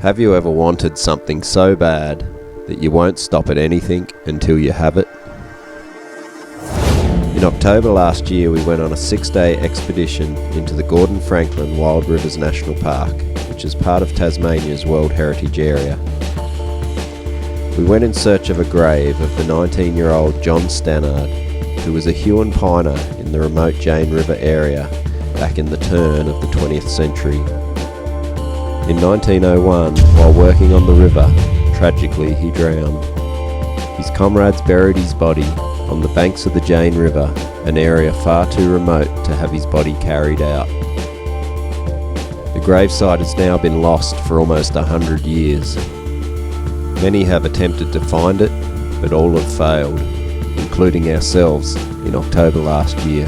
Have you ever wanted something so bad that you won't stop at anything until you have it? In October last year, we went on a 6-day expedition into the Gordon Franklin Wild Rivers National Park, which is part of Tasmania's World Heritage Area. We went in search of a grave of the 19-year-old John Stannard, who was a huon piner in the remote Jane River area back in the turn of the 20th century. In 1901, while working on the river, tragically he drowned. His comrades buried his body on the banks of the Jane River, an area far too remote to have his body carried out. The gravesite has now been lost for almost 100 years. Many have attempted to find it, but all have failed, including ourselves in October last year.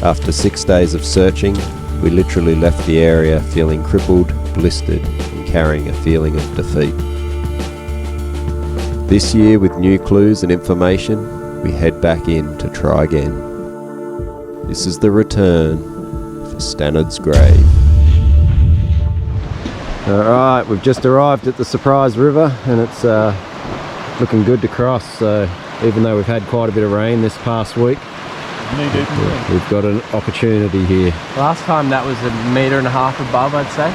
After 6 days of searching, we literally left the area feeling crippled, blistered, and carrying a feeling of defeat. This year, with new clues and information, we head back in to try again. This is the return for Stannard's grave. Alright, we've just arrived at the Surprise River and it's looking good to cross, so even though we've had quite a bit of rain this past week, we've got an opportunity here. Last time that was 1.5 meters above, I'd say.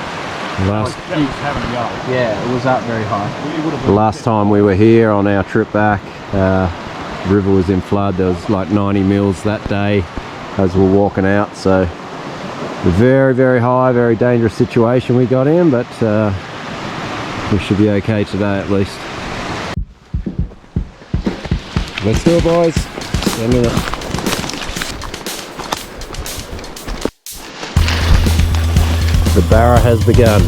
Yeah, it was up very high. The last time we were here on our trip back, the river was in flood. There was like 90 mils that day as we were walking out, so a very, very high, very dangerous situation we got in, but we should be okay today at least. Let's do it, boys. See you in a minute. The barra has begun.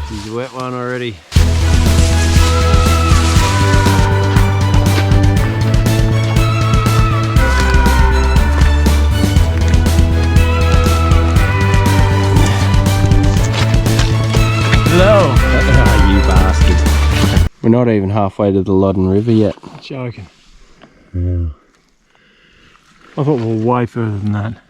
She's a wet one already. Hello. Oh, you bastard. We're not even halfway to the Loddon River yet. Joking. Yeah. I thought we were way further than that.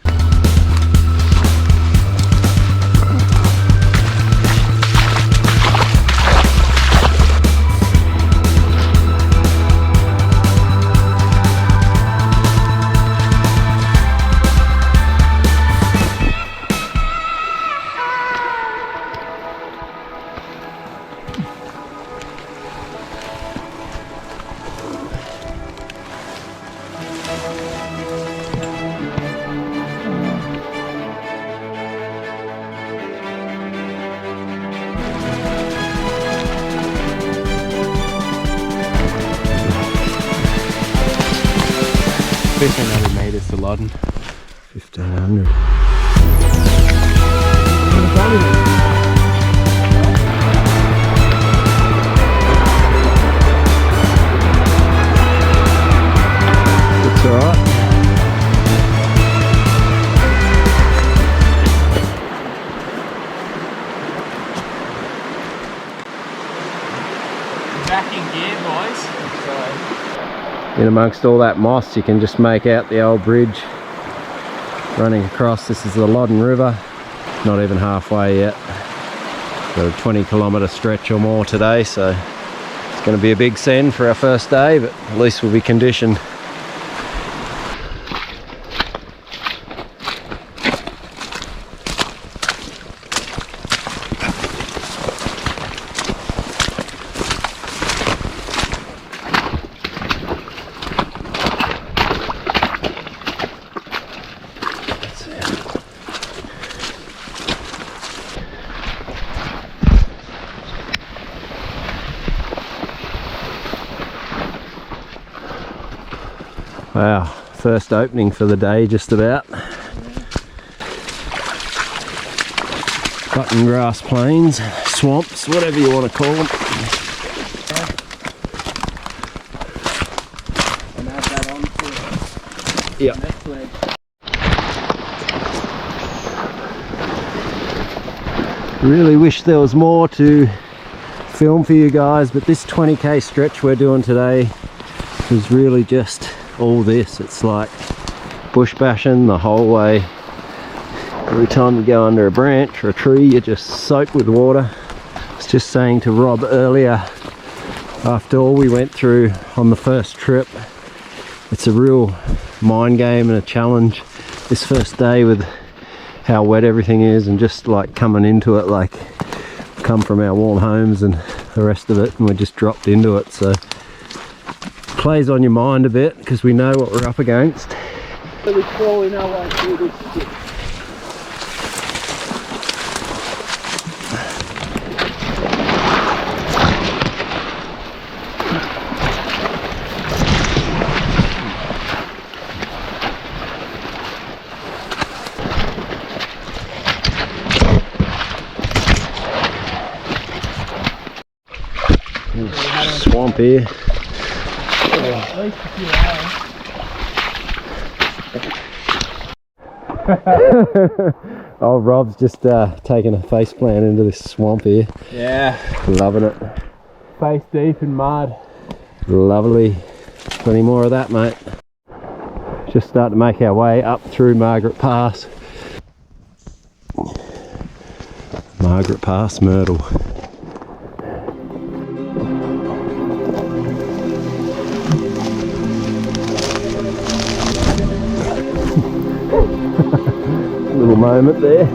Meters to Loddon. 1500. It's alright. Back in gear, boys. In amongst all that moss, you can just make out the old bridge running across. This is the Loddon River, not even halfway yet. Got a 20-kilometre stretch or more today, so it's going to be a big send for our first day, but at least we'll be conditioned. Wow, first opening for the day just about. Cotton grass plains, swamps, whatever you want to call them. And add that on to the next ledge. Really wish there was more to film for you guys, but this 20k stretch we're doing today is really just all this. It's like bush bashing the whole way. Every time you go under a branch or a tree, you're just soaked with water. I was just saying to Rob earlier, after all we went through on the first trip, it's a real mind game and a challenge this first day with how wet everything is, and just like coming into it, like come from our warm homes and the rest of it, and we just dropped into it. So it plays on your mind a bit because we know what we're up against. So we're crawling our way through this shit. Swamp here. Oh, Rob's just taking a face plant into this swamp here. Yeah. Loving it. Face deep in mud. Lovely. Plenty more of that, mate. Just starting to make our way up through Margaret Pass. Margaret Pass, Myrtle. Little moment there.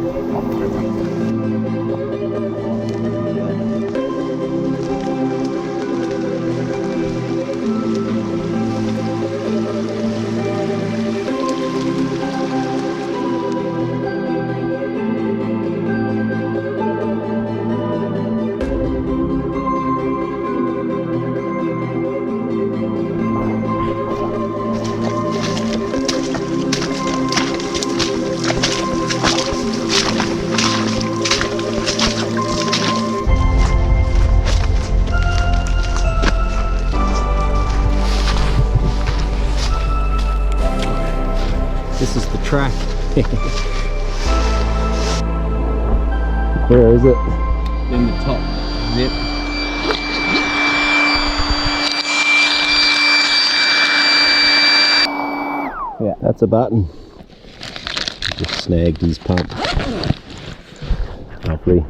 This is the track. Where is it? In the top zip. Yeah, that's a button. Just snagged his pump. Lovely.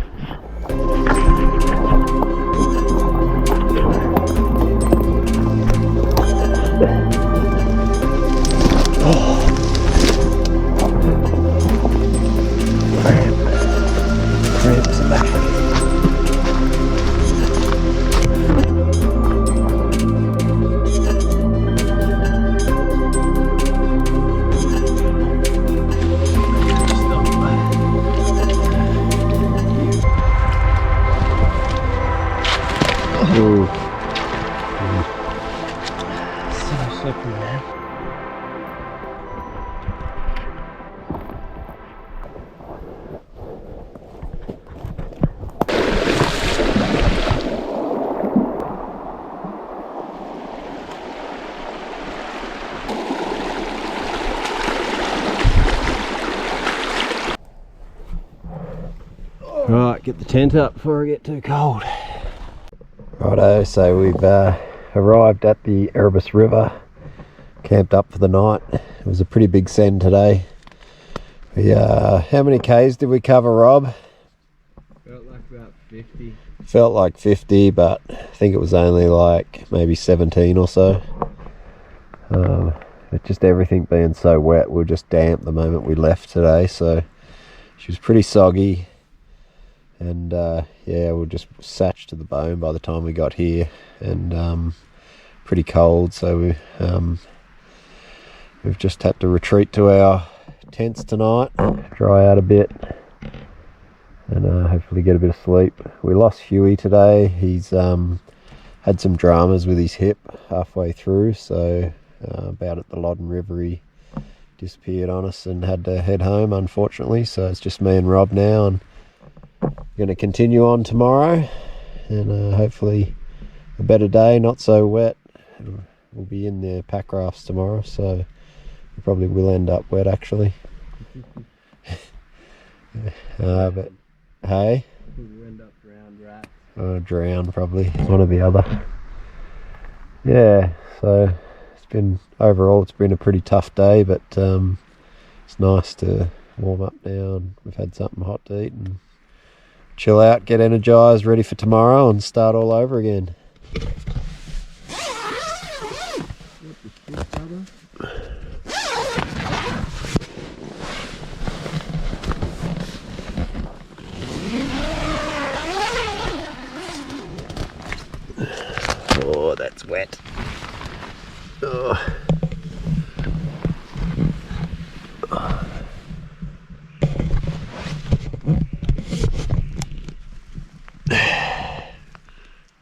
Cramps back. Ooh. So slippery, man. Right, get the tent up before I get too cold. Righto, so we've arrived at the Erebus River, camped up for the night. It was a pretty big send today. We, how many Ks did we cover, Rob? Felt like about 50. Felt like 50, but I think it was only like maybe 17 or so. But just everything being so wet, we were just damp the moment we left today, so she was pretty soggy. And yeah, we were just satched to the bone by the time we got here, and pretty cold, so we've just had to retreat to our tents tonight, dry out a bit, and hopefully get a bit of sleep. We lost Huey today. He's had some dramas with his hip halfway through, so about at the Loddon River he disappeared on us and had to head home, unfortunately. So it's just me and Rob now, and going to continue on tomorrow, and hopefully a better day, not so wet. We'll be in the pack rafts tomorrow, so we probably will end up wet actually. But hey, think we'll end up drowned rats. Drown probably, one or the other. Yeah, so overall it's been a pretty tough day, but it's nice to warm up now, and we've had something hot to eat and chill out, get energised, ready for tomorrow and start all over again. Oh, that's wet. Oh.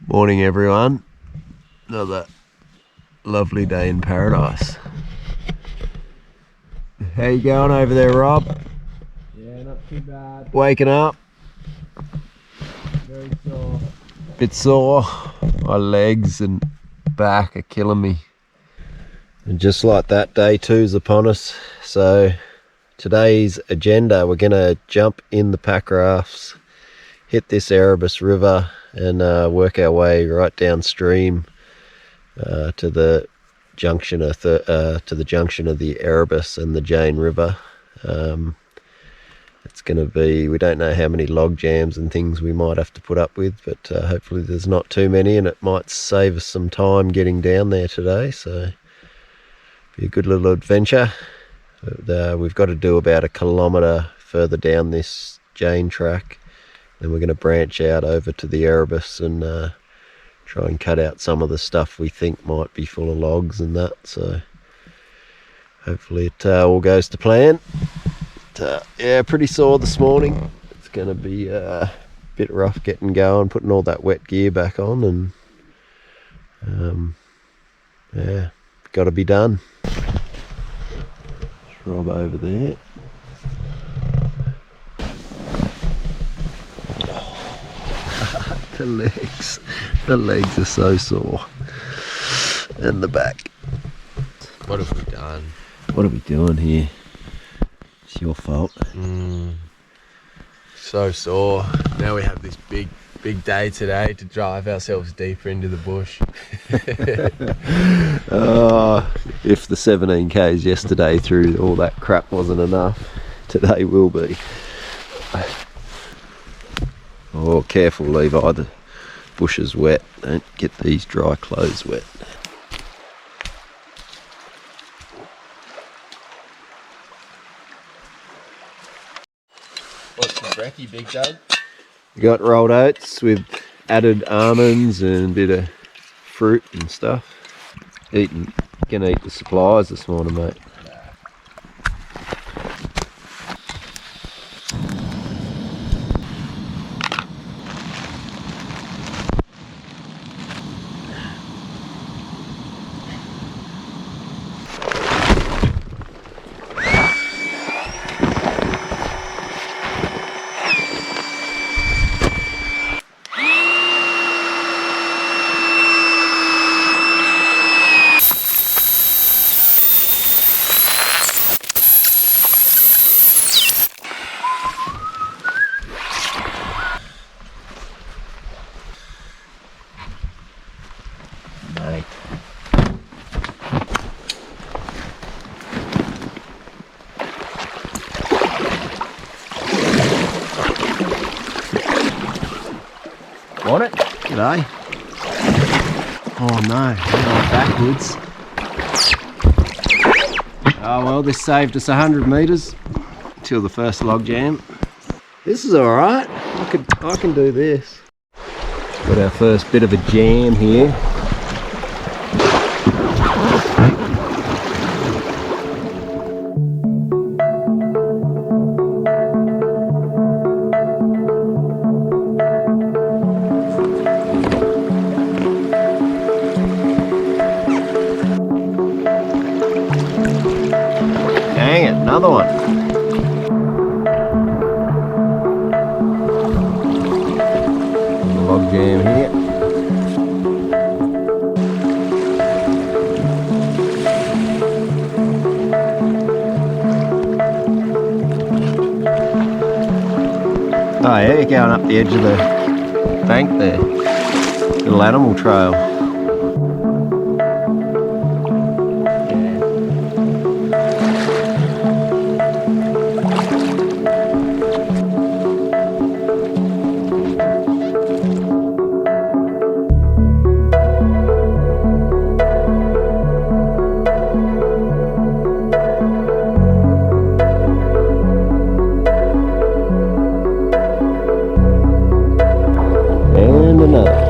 Morning everyone. Another lovely day in paradise. How you going over there, Rob? Yeah, not too bad. Waking up? Very sore. Bit sore. My legs and back are killing me. And just like that, day two's upon us. So today's agenda, we're gonna jump in the pack rafts, hit this Erebus river, and work our way right downstream to the junction of the Erebus and the Jane River. It's going to be, we don't know how many log jams and things we might have to put up with, but hopefully there's not too many, and it might save us some time getting down there today. So be a good little adventure. We've got to do about 1 kilometre further down this Jane track. Then we're going to branch out over to the Erebus and try and cut out some of the stuff we think might be full of logs and that. So hopefully it all goes to plan. But, yeah, pretty sore this morning. It's going to be a bit rough getting going, putting all that wet gear back on, and yeah, got to be done. Rob over there. The legs are so sore, and the back. What have we done? What are we doing here? It's your fault. So sore. Now we have this big day today to drive ourselves deeper into the bush. If the 17 Ks yesterday through all that crap wasn't enough, today will be. Oh, careful, Levi, the bush is wet. Don't get these dry clothes wet. What's for brekkie, Big Doug? We got rolled oats with added almonds and a bit of fruit and stuff. Gonna eat the supplies this morning, mate. Want it? G'day. Oh no, backwards. Oh well, this saved us 100 metres till the first log jam. This is alright, I can do this. Got our first bit of a jam here. Dang it, another one. Log jam here. Oh yeah, you're going up the edge of the bank there. Little animal trail. And another.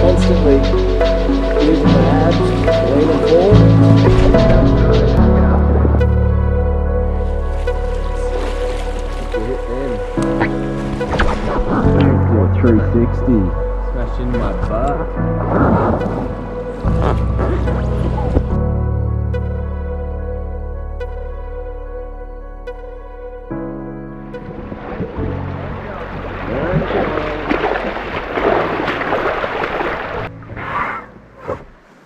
Constantly using the abs, leaning forward. 360. Smashing my butt.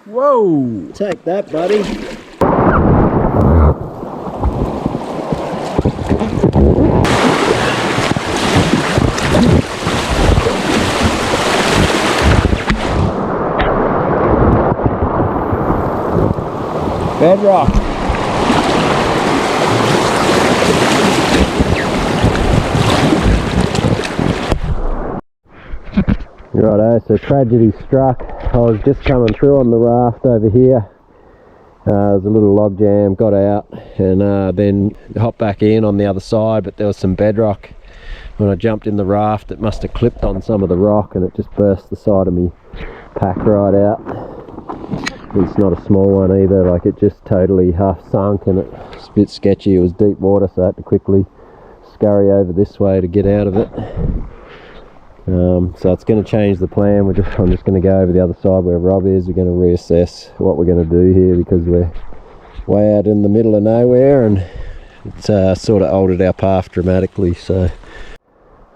Whoa! Take that, buddy. Bedrock. Righto, so tragedy struck. I was just coming through on the raft over here. There was a little log jam, got out, and then hopped back in on the other side, but there was some bedrock. When I jumped in the raft, it must have clipped on some of the rock and it just burst the side of me pack right out. It's not a small one either, like it just totally half sunk, and it's a bit sketchy. It was deep water, so I had to quickly scurry over this way to get out of it. So it's going to change the plan. I'm just going to go over the other side where Rob is. We're going to reassess what we're going to do here, because we're way out in the middle of nowhere and it's sort of altered our path dramatically. So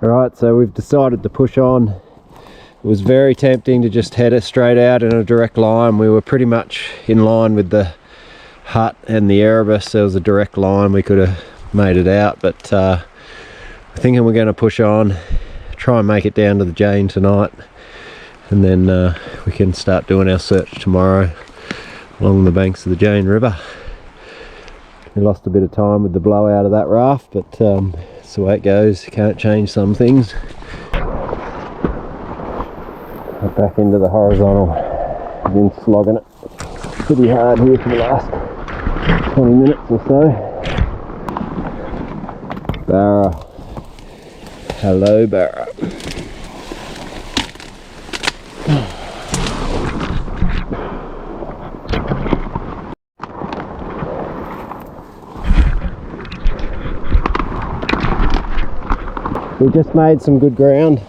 alright, so we've decided to push on. It was very tempting to just head it straight out in a direct line. We were pretty much in line with the hut and the Erebus. There was a direct line, we could have made it out, but I think we're going to push on, try and make it down to the Jane tonight, and then we can start doing our search tomorrow along the banks of the Jane River. We lost a bit of time with the blowout of that raft, but it's the way it goes. You can't change some things. Back into the horizontal. I've been slogging it pretty hard here for the last 20 minutes or so. Barra. Hello, Barra. We just made some good ground.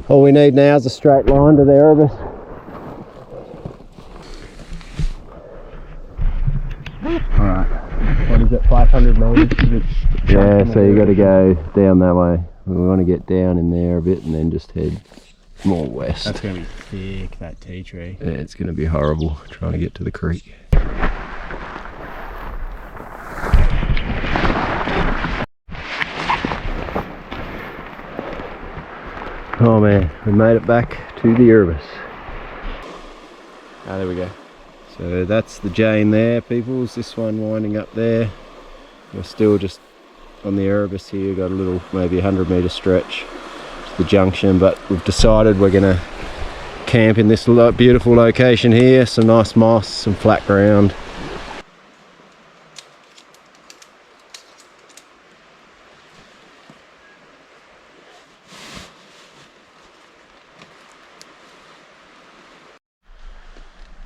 All we need now is a straight line to the Erebus. Alright. What is it, 500 metres? Yeah, so you got to go down that way. We want to get down in there a bit and then just head more west. That's going to be thick, that tea tree. Yeah, it's going to be horrible trying to get to the creek. Oh man, we made it back to the Erebus. Ah, there we go. So that's the Jane there, peoples. This one winding up there. We're still just on the Erebus here. Got a little, maybe 100 metre stretch. the junction, but we've decided we're going to camp in this beautiful location here. Some nice moss, some flat ground.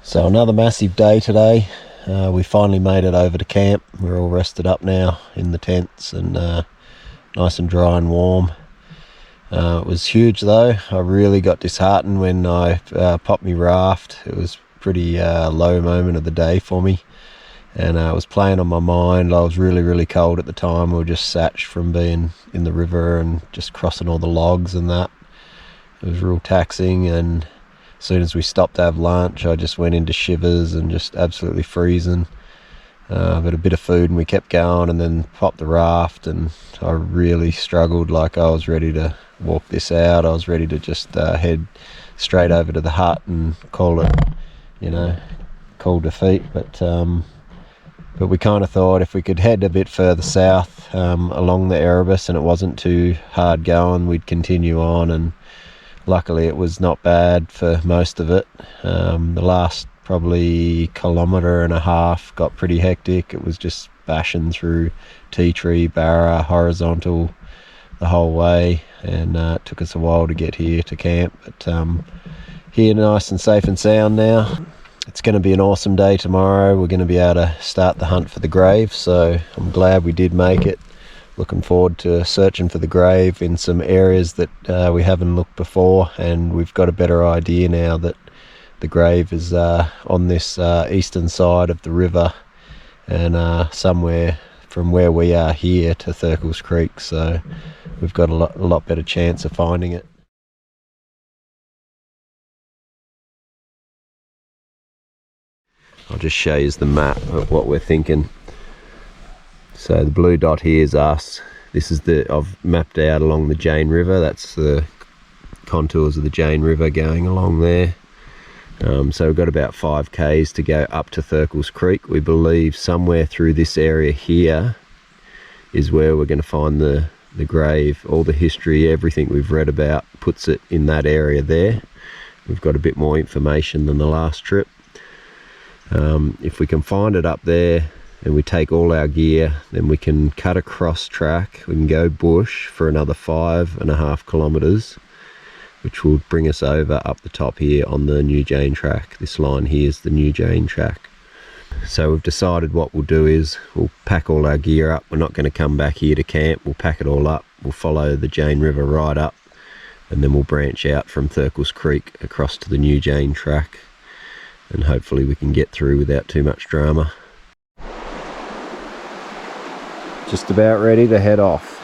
So another massive day today. We finally made it over to camp. We're all rested up now in the tents and nice and dry and warm. It was huge though. I really got disheartened when I popped my raft. It was pretty low moment of the day for me, and it was playing on my mind. I was really cold at the time. We were just satched from being in the river and just crossing all the logs and that. It was real taxing, and as soon as we stopped to have lunch, I just went into shivers and just absolutely freezing. But a bit of food and we kept going, and then popped the raft, and I really struggled. Like, I was ready to walk this out. I was ready to just head straight over to the hut and call it, you know, call defeat. But we kind of thought if we could head a bit further south along the Erebus and it wasn't too hard going, we'd continue on. And luckily it was not bad for most of it. The last probably 1.5 kilometres got pretty hectic. It was just bashing through tea tree, barra, horizontal the whole way, and it took us a while to get here to camp, but here nice and safe and sound now. It's going to be an awesome day tomorrow. We're going to be able to start the hunt for the grave, so I'm glad we did make it. Looking forward to searching for the grave in some areas that we haven't looked before, and we've got a better idea now that the grave is on this eastern side of the river, and somewhere from where we are here to Thylacine Creek, so we've got a lot better chance of finding it. I'll just show you the map of what we're thinking. So the blue dot here is us. This is I've mapped out along the Jane River. That's the contours of the Jane River going along there. So we've got about 5 k's to go up to Thylacine Creek. We believe somewhere through this area here is where we're going to find the grave. All the history, everything we've read about puts it in that area there. We've got a bit more information than the last trip. If we can find it up there and we take all our gear, then we can cut across track. We can go bush for another 5.5 kilometres, which will bring us over up the top here on the New Jane track. This line here is the New Jane track. So we've decided what we'll do is we'll pack all our gear up. We're not going to come back here to camp. We'll pack it all up. We'll follow the Jane River right up, and then we'll branch out from Thylacine Creek across to the New Jane track, and hopefully we can get through without too much drama. Just about ready to head off.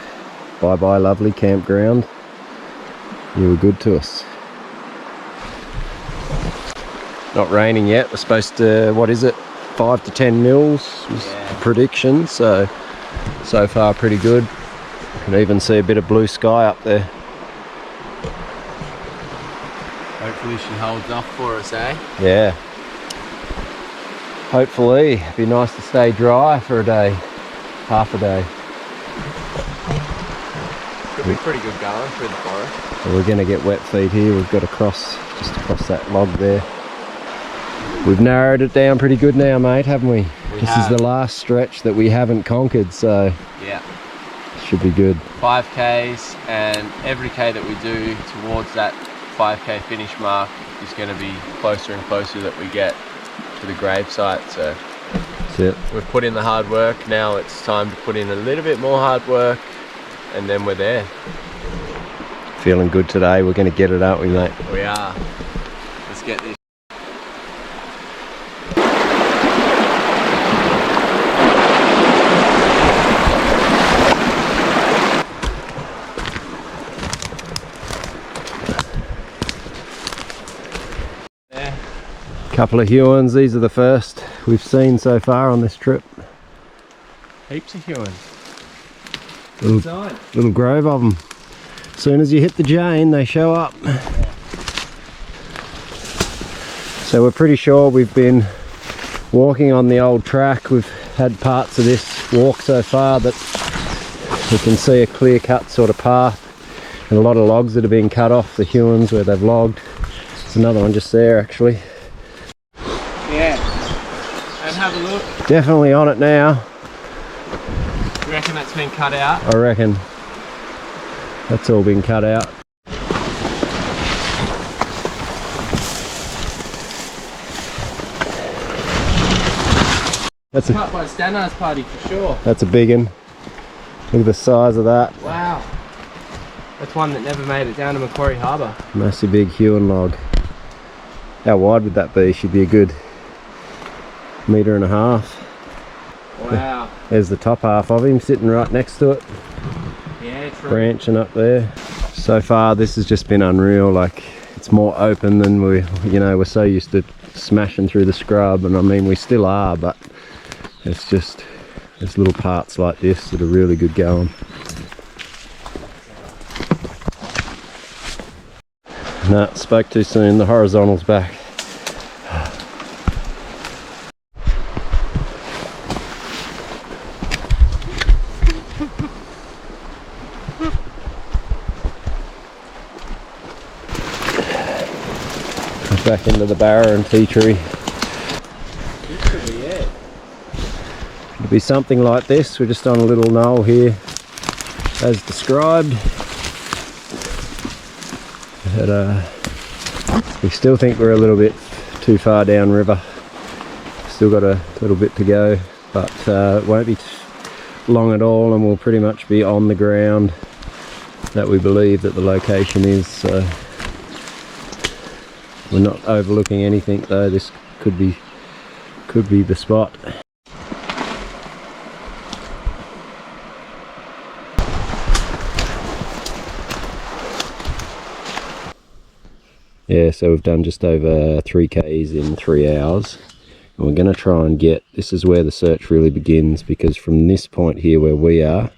Bye bye lovely campground. You were good to us. Not raining yet. We're supposed to, what is it, 5 to 10 mils was the prediction, so far pretty good. You can even see a bit of blue sky up there. Hopefully she holds off for us, eh? Yeah. Hopefully. It'd be nice to stay dry for a day. Half a day. Could be pretty good going through the forest. So we're going to get wet feet here. We've got to cross, just across that log there. We've narrowed it down pretty good now, mate, haven't we? This is the last stretch that we haven't conquered, so yeah, should be good. 5 k's, and every k that we do towards that 5k finish mark is going to be closer and closer that we get to the grave site. So that's it. We've put in the hard work. Now it's time to put in a little bit more hard work, and then we're there. Feeling good today. We're going to get it, aren't we, mate? We are. Let's get this. Couple of huons. These are the first we've seen so far on this trip. Heaps of huons. Little grove of them. As soon as you hit the Jane, they show up. So we're pretty sure we've been walking on the old track. We've had parts of this walk so far that we can see a clear-cut sort of path And a lot of logs that have been cut off, the huons where they've logged. There's another one just there actually. Yeah. And have a look. Definitely on it now. You reckon that's been cut out? I reckon that's all been cut out. That's a cut by Stannard's party for sure. That's a big one. Look at the size of that. Wow. That's one that never made it down to Macquarie Harbour. Massive big huon log. How wide would that be? Should be a good 1.5 meters. Wow. There's the top half of him sitting right next to it. Yeah, true. Branching up there. So far this has just been unreal. Like, it's more open than we're so used to smashing through the scrub, and I mean we still are, but it's just, there's little parts like this that are really good going. No, spoke too soon, the horizontal's back. Back into the barra and tea tree. This could be it. It'll be something like this. We're just on a little knoll here, as described. But we still think we're a little bit too far down river. Still got a little bit to go, but it won't be long at all, and we'll pretty much be on the ground that we believe that the location is. So we're not overlooking anything though. This could be the spot. Yeah, so we've done just over 3 k's in 3 hours, and we're going to try and get, this is where the search really begins, because from this point here where we are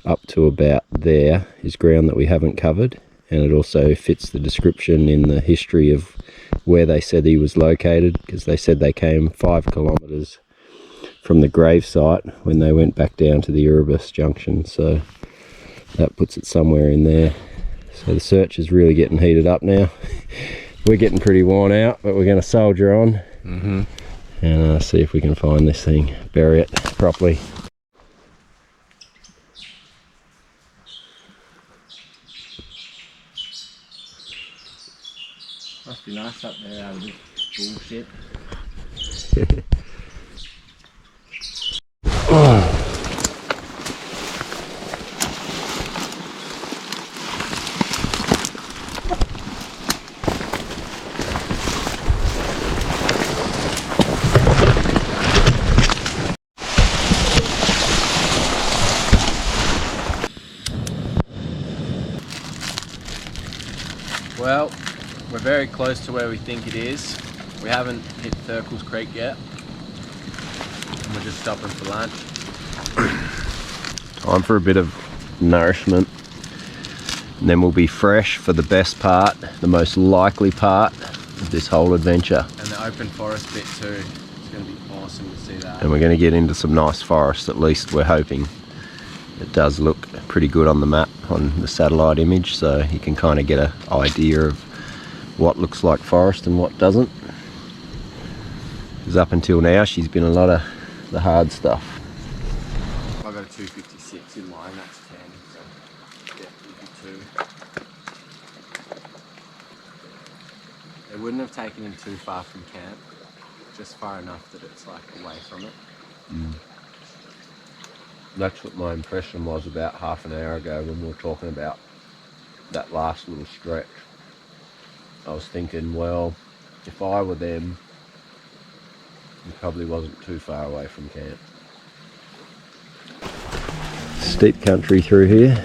up to about there is ground that we haven't covered. And it also fits the description in the history of where they said he was located, because they said they came 5 kilometres from the grave site when they went back down to the Erebus junction, so that puts it somewhere in there. So the search is really getting heated up now. We're getting pretty worn out, but we're going to soldier on and see if we can find this thing, bury it properly. Must be nice up there out of this bullshit. Well, we're very close to where we think it is. We haven't hit Thylacine Creek yet, and we're just stopping for lunch. Time for a bit of nourishment, and then we'll be fresh for the best part, the most likely part of this whole adventure. And the open forest bit too. It's going to be awesome to see that. And we're going to get into some nice forests, at least we're hoping. It does look pretty good on the map, on the satellite image, so you can kind of get an idea of what looks like forest and what doesn't. Because up until now she's been a lot of the hard stuff. I got a 256 in mine, that's 10, so definitely 2. They wouldn't have taken him too far from camp, just far enough that it's like away from it. That's what my impression was about half an hour ago when we were talking about that last little stretch. I was thinking, well, if I were them, he probably wasn't too far away from camp. Steep country through here.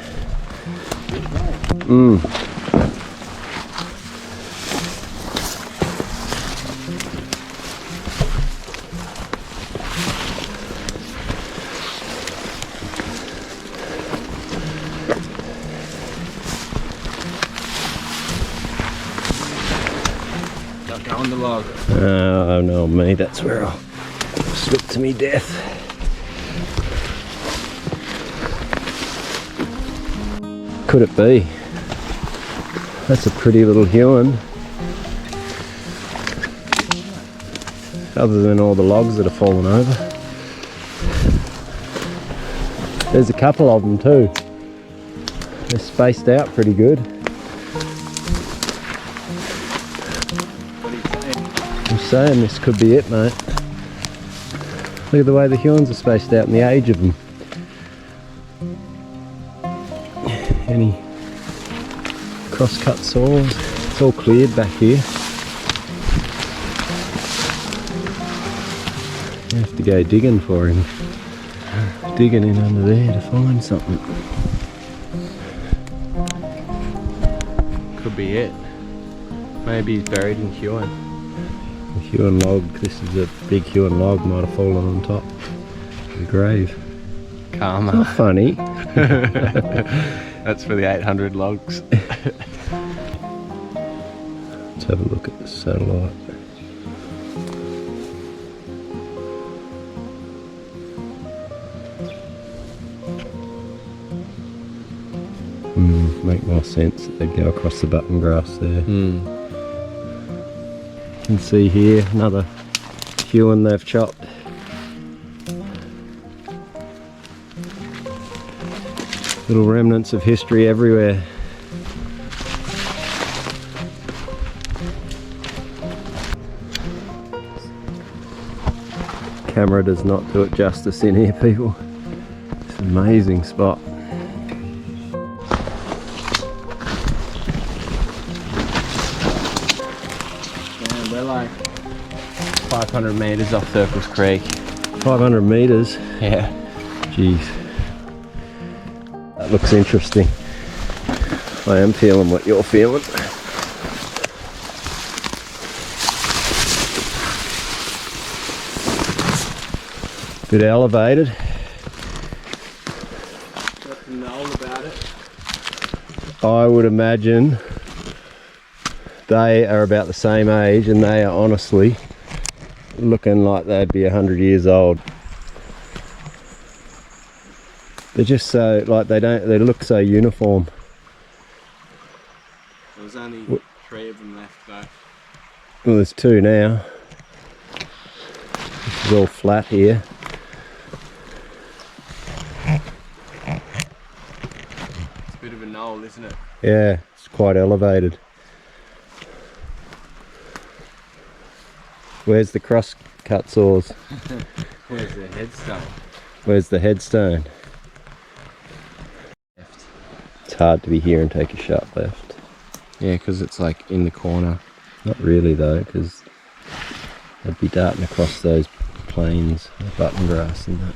On the log. Oh no, me, that's where I'll slip to me death. Could it be? That's a pretty little huon. Other than all the logs that have fallen over. There's a couple of them too. They're spaced out pretty good. I'm saying this could be it, mate. Look at the way the huons are spaced out and the age of them. Any cross-cut saws? It's all cleared back here. You have to go digging for him. Digging in under there to find something. Could be it. Maybe he's buried in huon. The huon log, this is a big huon log, might have fallen on top of the grave. Karma. Not funny. That's for the 800 logs. Let's have a look at the satellite. Make more sense that they'd go across the button grass there. You can see here another huon they've chopped. Little remnants of history everywhere. Camera does not do it justice in here, people. It's an amazing spot. Yeah, we're like 500 metres off Thylacine Creek. 500 metres? Yeah. Jeez. That looks interesting. I am feeling what you're feeling. Bit elevated. Got the knoll about it. I would imagine they are about the same age and they are honestly looking like they'd be 100 years old. They're just so, like, they look so uniform. There was only 3 of them left though. Well, there's 2 now. This is all flat here. It's a bit of a knoll, isn't it? Yeah, it's quite elevated. Where's the cross-cut saws? Where's the headstone? Where's the headstone? Left. It's hard to be here and take a sharp left. Yeah, because it's like in the corner. Not really though, because they'd be darting across those plains, the button grass and that.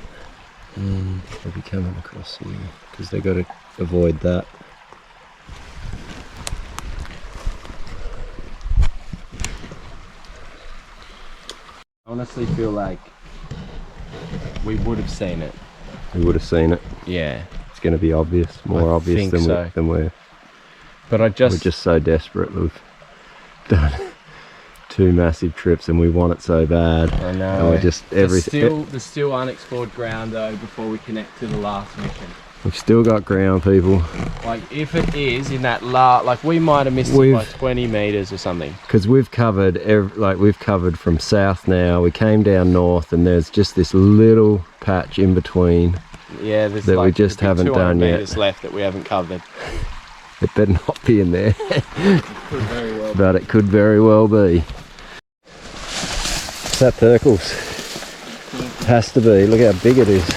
They'd be coming across here, because they've got to avoid that. I honestly feel like we would have seen it. We would have seen it. Yeah. It's going to be obvious, more I obvious think so. than we're But we're just so desperate. We've done 2 massive trips and we want it so bad. I know. And we're just There's still unexplored ground though before we connect to the last mission. We've still got ground, people. Like if it is in that like we might have missed it by 20 meters or something. Because we've covered we've covered from south now. We came down north and there's just this little patch in between. Yeah, there's that like, we just haven't done yet. meters left that we haven't covered. It better not be in there. It could very well be. But it could very well be. It's that Thylacine. It has to be. Look how big it is.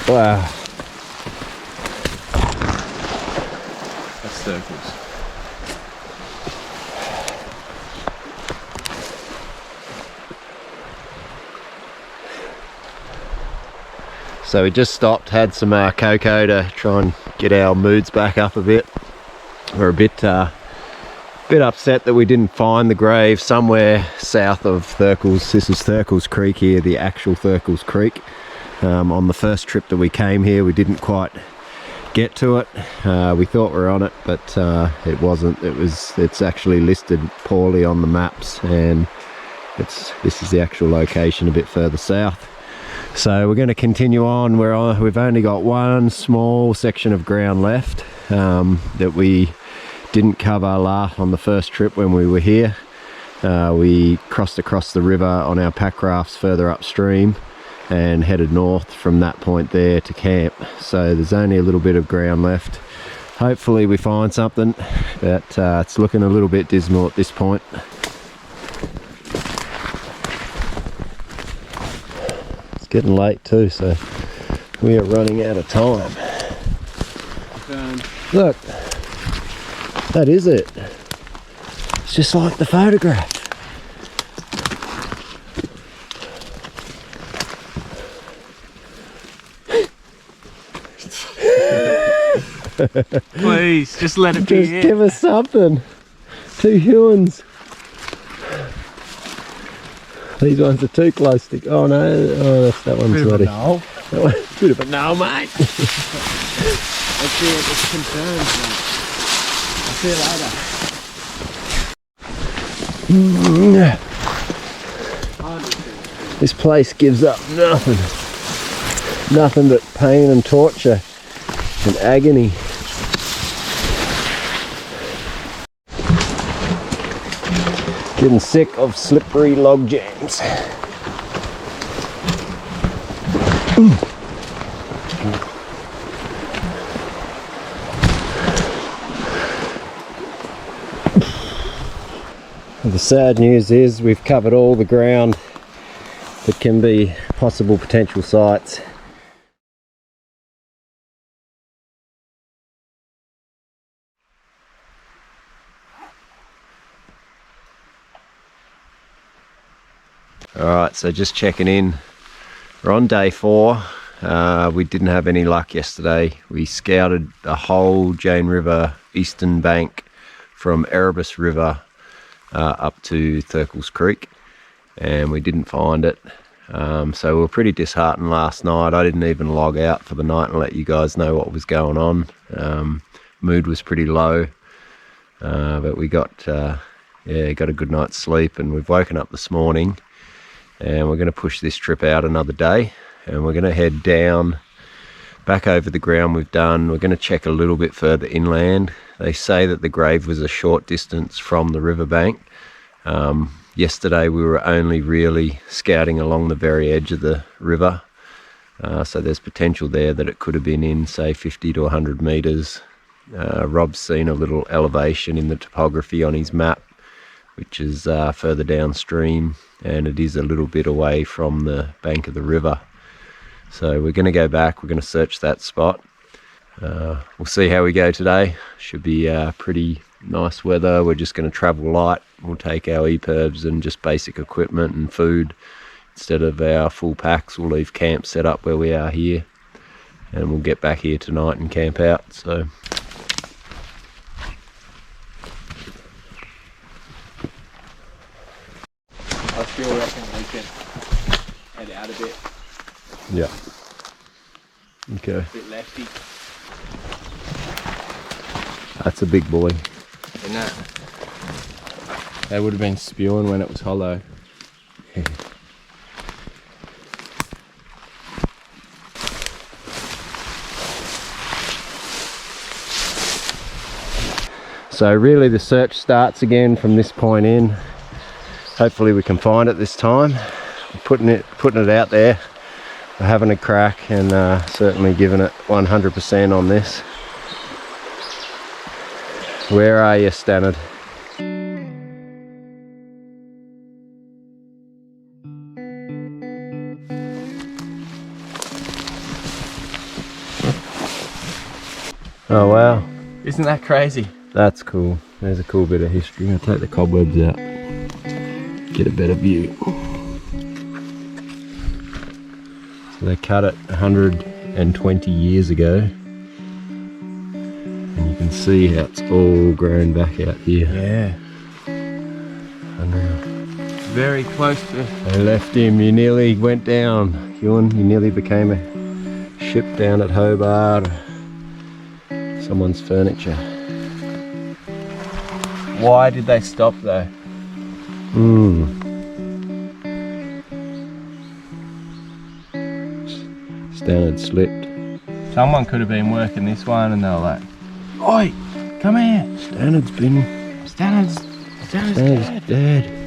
Wow. That's Thylacine. So we just stopped, had some cocoa to try and get our moods back up a bit. We're a bit upset that we didn't find the grave somewhere south of Thylacine. This is Thylacine Creek here, the actual Thylacine Creek. On the first trip that we came here, we didn't quite get to it. We thought we were on it, but it wasn't. It's actually listed poorly on the maps, and this is the actual location a bit further south. So we're going to continue on. We've only got one small section of ground left that we didn't cover on the first trip when we were here. We crossed across the river on our pack rafts further upstream and headed north from that point there to camp. So there's only a little bit of ground left. Hopefully we find something, but it's looking a little bit dismal at this point. It's getting late too, so we are running out of time. Look, that is it. It's just like the photograph. Please, just let it be. Just give us something. 2 huons. These ones are too close to. Oh no! Oh, that one's ready. No. That one, bit of a no, mate. Let's see what this concerns, mate. I'll see you later. This place gives up nothing. Nothing but pain and torture and agony. Getting sick of slippery log jams. The sad news is we've covered all the ground that can be possible potential sites. Alright, so just checking in. We're on day 4. We didn't have any luck yesterday. We scouted the whole Jane River eastern bank from Erebus River up to Thylacine Creek, and we didn't find it. So we were pretty disheartened last night. I didn't even log out for the night and let you guys know what was going on. Mood was pretty low, but we got a good night's sleep, and we've woken up this morning. And we're going to push this trip out another day, and we're going to head down back over the ground we've done. We're going to check a little bit further inland. They say that the grave was a short distance from the riverbank. Yesterday we were only really scouting along the very edge of the river, so there's potential there that it could have been in, say, 50 to 100 metres. Rob's seen a little elevation in the topography on his map, which is further downstream, and it is a little bit away from the bank of the river. So we're going to go back, we're going to search that spot. We'll see how we go today. Should be pretty nice weather. We're just going to travel light. We'll take our EPIRBs and just basic equipment and food instead of our full packs. We'll leave camp set up where we are here, and we'll get back here tonight and camp out. So I still reckon we can head out a bit. yeah. Okay. A bit lefty. That's a big boy. And that. They would have been spewing when it was hollow. So really the search starts again from this point in. Hopefully we can find it this time. Putting it out there. We're having a crack, and certainly giving it 100% on this. Where are you, Stannard? Oh wow. Isn't that crazy? That's cool. There's a cool bit of history. I'm gonna take the cobwebs out. Get a better view. So they cut it 120 years ago. And you can see how it's all grown back out here. Yeah. Unreal. Very close to... They left him. You nearly went down, Huon. You nearly became a ship down at Hobart. Someone's furniture. Why did they stop though? Stannard slipped. Someone could have been working this one and they were like, oi, come here. Stannard's dead.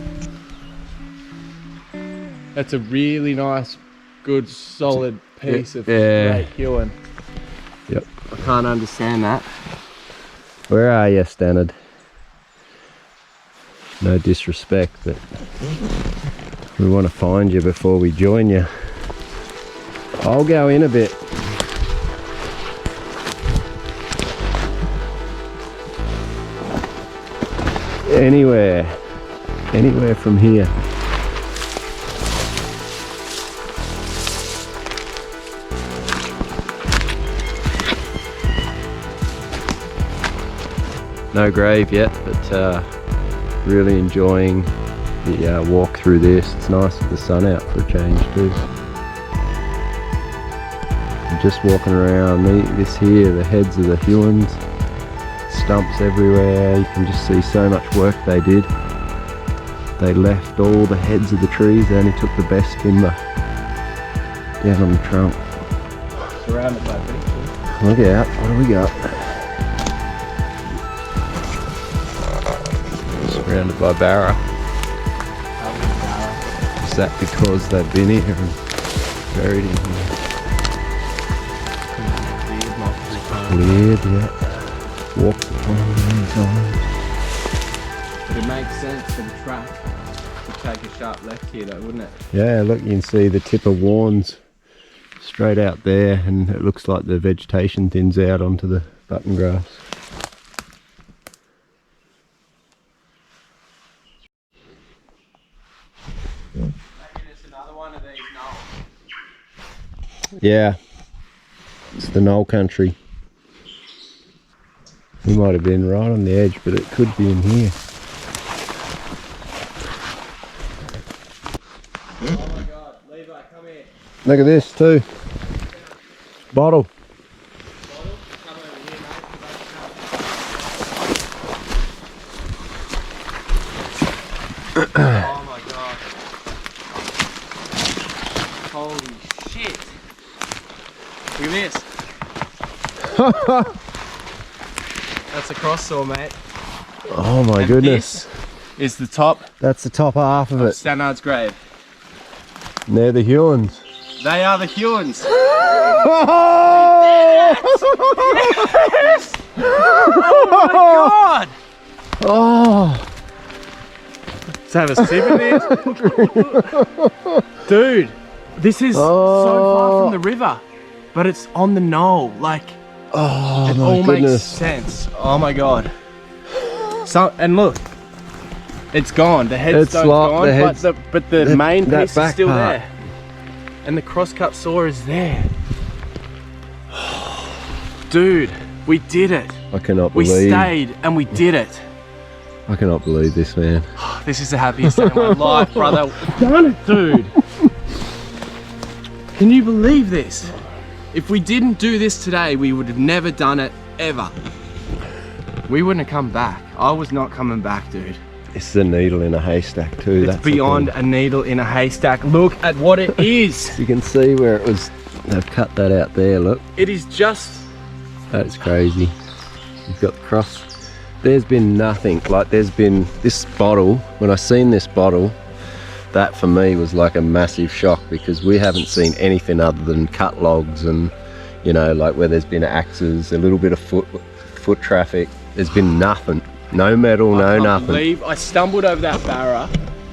That's a really nice, good, solid piece of Yeah. great huon. Yep. I can't understand that. Where are you, Stannard? No disrespect, but we want to find you before we join you. I'll go in a bit. Anywhere from here. No grave yet, but really enjoying the walk through this. It's nice with the sun out for a change too. I'm just walking around this here, the heads of the huons, stumps everywhere. You can just see so much work they did. They left all the heads of the trees, they only took the best timber down on the trunk. Surrounded by beaches. Look out, what do we got? Surrounded by barra. Is that because they've been here and buried in here? Cleared, yeah. Walked upon many times. But it makes sense for the track to take a sharp left here though, wouldn't it? Yeah, look, you can see the tip of Warns straight out there, and it looks like the vegetation thins out onto the button grass. It's another one of these knolls. Yeah, it's the knoll country. We might have been right on the edge, but it could be in here. Oh my god, Levi, come here. Look at this too. Bottle. Come over here, mate. Oh my god. Holy shit. Look at this. That's a cross saw, mate. Oh my And goodness. This is the top That's the top half of it. Stannard's grave. And they're the huons. They are the huons. Yes! Oh my god! Oh, Let's have a sip of this. Dude, this is so far from the river, but it's on the knoll. Like, oh it my all makes goodness. sense. Oh my god. So, and look, it's gone. The headstone's gone, but the main that piece is back still part. there. And the crosscut saw is there. Dude, we did it. I cannot We believe. stayed and we did it. I cannot believe this, man. This is the happiest day of my life, brother. We've done it, dude. Can you believe this? If we didn't do this today, we would have never done it, ever. We wouldn't have come back. I was not coming back, dude. It's a needle in a haystack too. It's That's the beyond thing. a needle in a haystack. Look at what it is. You can see where it was. They've cut that out there. Look, It is just... that's crazy. You've got the cross. There's been nothing. Like, there's been this bottle. When I seen this bottle, that for me was like a massive shock, because we haven't seen anything other than cut logs and, you know, like where there's been axes, a little bit of foot traffic. There's been nothing. No metal, no nothing. I stumbled over that barra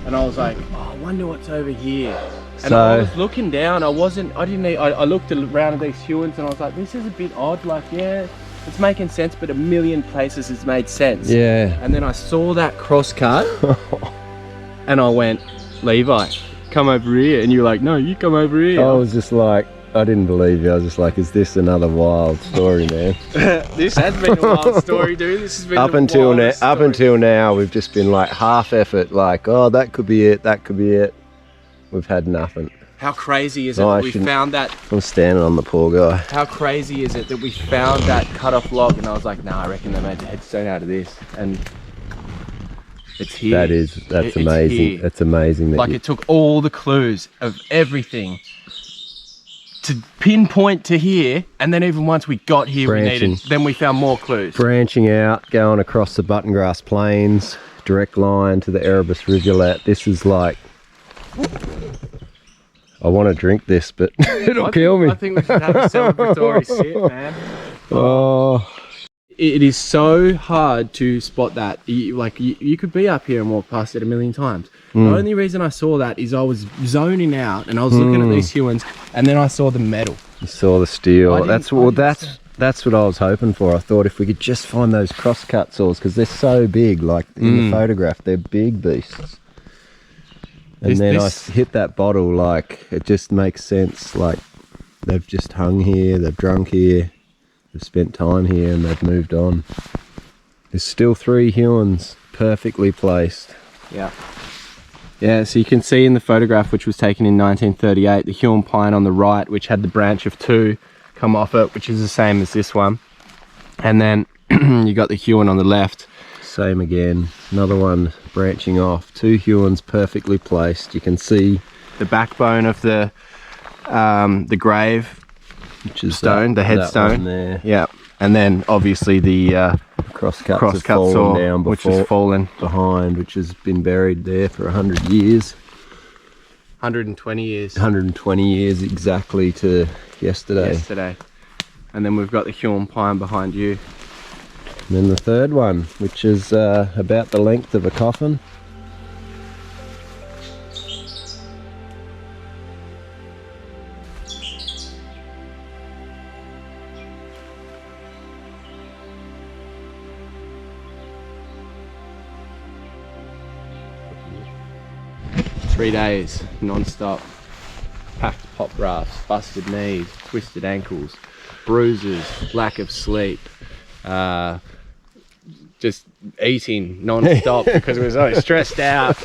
and I was like, oh, I wonder what's over here. And So- I was looking down, I looked around at these huons and I was like, this is a bit odd, like, yeah, it's making sense, but a million places it's made sense. Yeah. And then I saw that cross cut and I went, Levi, come over here. And you're like, no, you come over here. I was just like, I didn't believe you. I was just like, is this another wild story, man? This has been a wild story, dude. This has been Up until now, we've just been like half effort, like, oh, that could be it, that could be it. We've had nothing. How crazy is it No, I that we shouldn't- found that? I'm standing on the poor guy. How crazy is it that we found that cut off log? And I was like, nah, I reckon they made the headstone out of this. And it's here. That's It's amazing. here. That's amazing. That Like, it took all the clues of everything to pinpoint to here, and then even once we got here, we found more clues. Branching out, going across the button grass plains, direct line to the Erebus rivulet. This is like, I want to drink this, but it'll kill me. I think we should have a celebratory sip, man. Oh. It is so hard to spot that. You could be up here and walk past it a million times. The only reason I saw that is I was zoning out and I was looking at these huons, and then I saw the metal. You saw the steel. That's what I was hoping for. I thought if we could just find those cross-cut saws, because they're so big, like in the photograph, they're big beasts. And I hit that bottle, like, it just makes sense. Like, they've just hung here, they've drunk here, they've spent time here, and they've moved on. There's still 3 huons perfectly placed. Yeah. Yeah, so you can see in the photograph, which was taken in 1938, the huon pine on the right, which had the branch of 2 come off it, which is the same as this one. And then you got the huon on the left. Same again, another one branching off. 2 huons perfectly placed. You can see the backbone of the grave, which is stone, the headstone there. Yeah, and then obviously the crosscut saw down before, which has fallen behind, which has been buried there for 100 years. 120 years. 120 years exactly to yesterday. And then we've got the huon pine behind you. And then the third one, which is about the length of a coffin. Three days, non-stop. Packed pop rafts, busted knees, twisted ankles, bruises, lack of sleep. Just eating non-stop because we were so stressed out.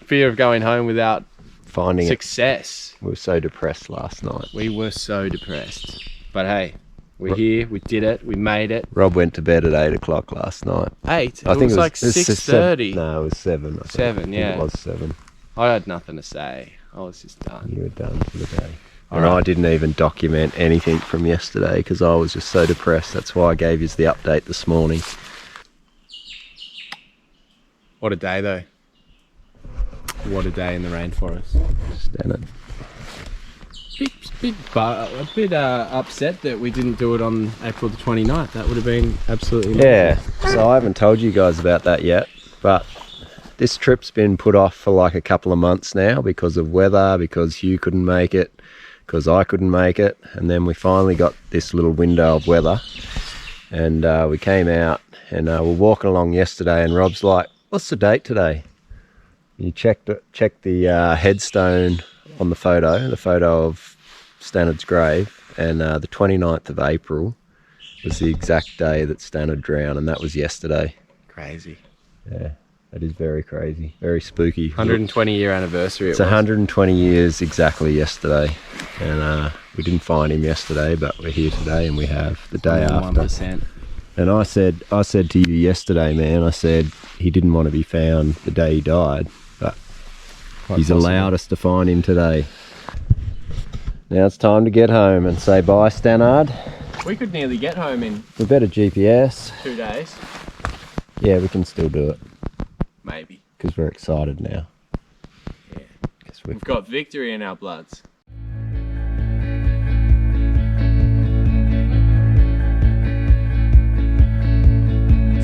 Fear of going home without finding success. We were so depressed last night. We were so depressed. But hey, we're here, we did it, we made it. Rob went to bed at 8 o'clock last night. 8? I think it was like 6:30. No, it was 7. 7, yeah. It was 7. I had nothing to say. I was just done. You were done for the day. And I didn't even document anything from yesterday because I was just so depressed. That's why I gave you the update this morning. What a day though. What a day in the rainforest. Stannard. A bit upset that we didn't do it on April the 29th. That would have been absolutely amazing. Yeah, so I haven't told you guys about that yet, but this trip's been put off for like a couple of months now because of weather, because Hugh couldn't make it, because I couldn't make it, and then we finally got this little window of weather, and we came out and we're walking along yesterday, and Rob's like, "What's the date today?" You checked the headstone on the photo of Stannard's grave, and the 29th of April was the exact day that Stannard drowned, and that was yesterday. Crazy. Yeah, that is very crazy, very spooky. 120 year anniversary. It's 120 years exactly yesterday, and we didn't find him yesterday, but we're here today, and we have the day after. 1%. And I said to you yesterday, man, I said he didn't want to be found the day he died, but he's allowed us to find him today. Now it's time to get home and say bye, Stannard. We could nearly get home in... We better GPS. 2 days. Yeah, we can still do it. Maybe. Because we're excited now. Yeah. We've got victory in our bloods.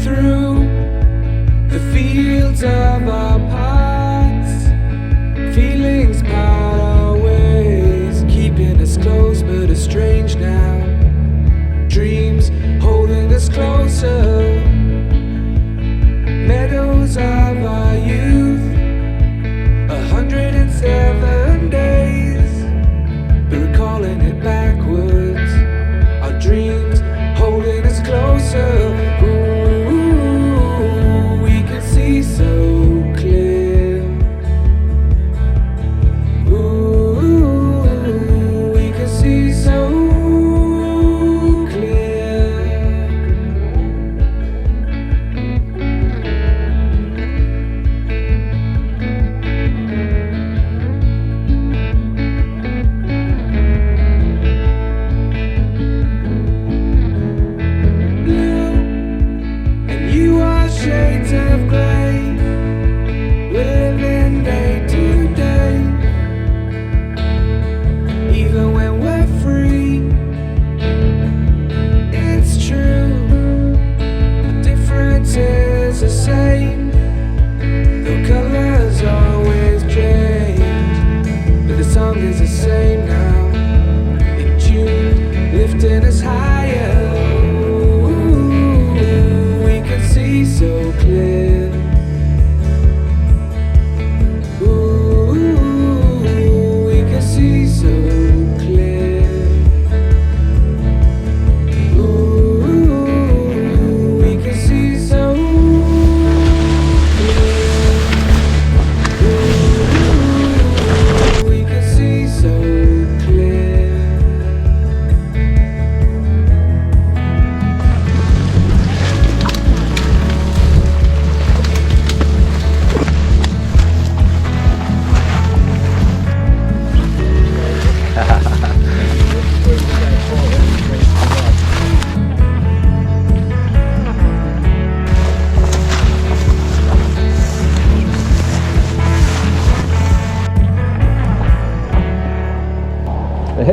Through the fields of our paths, feelings part our ways, keeping us close but estranged now. Dreams holding us closer, meadows of our youth, 107 days, but recalling it backwards. Our dreams holding us closer. Ooh, we can see so clear. Ooh, we can see so clear.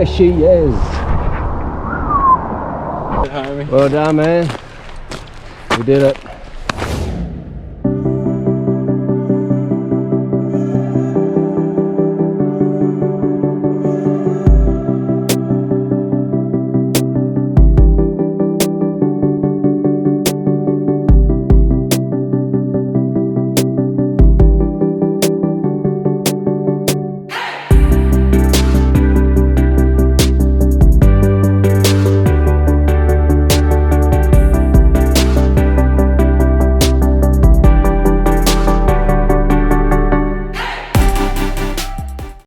There she is. Well done, man. We did it.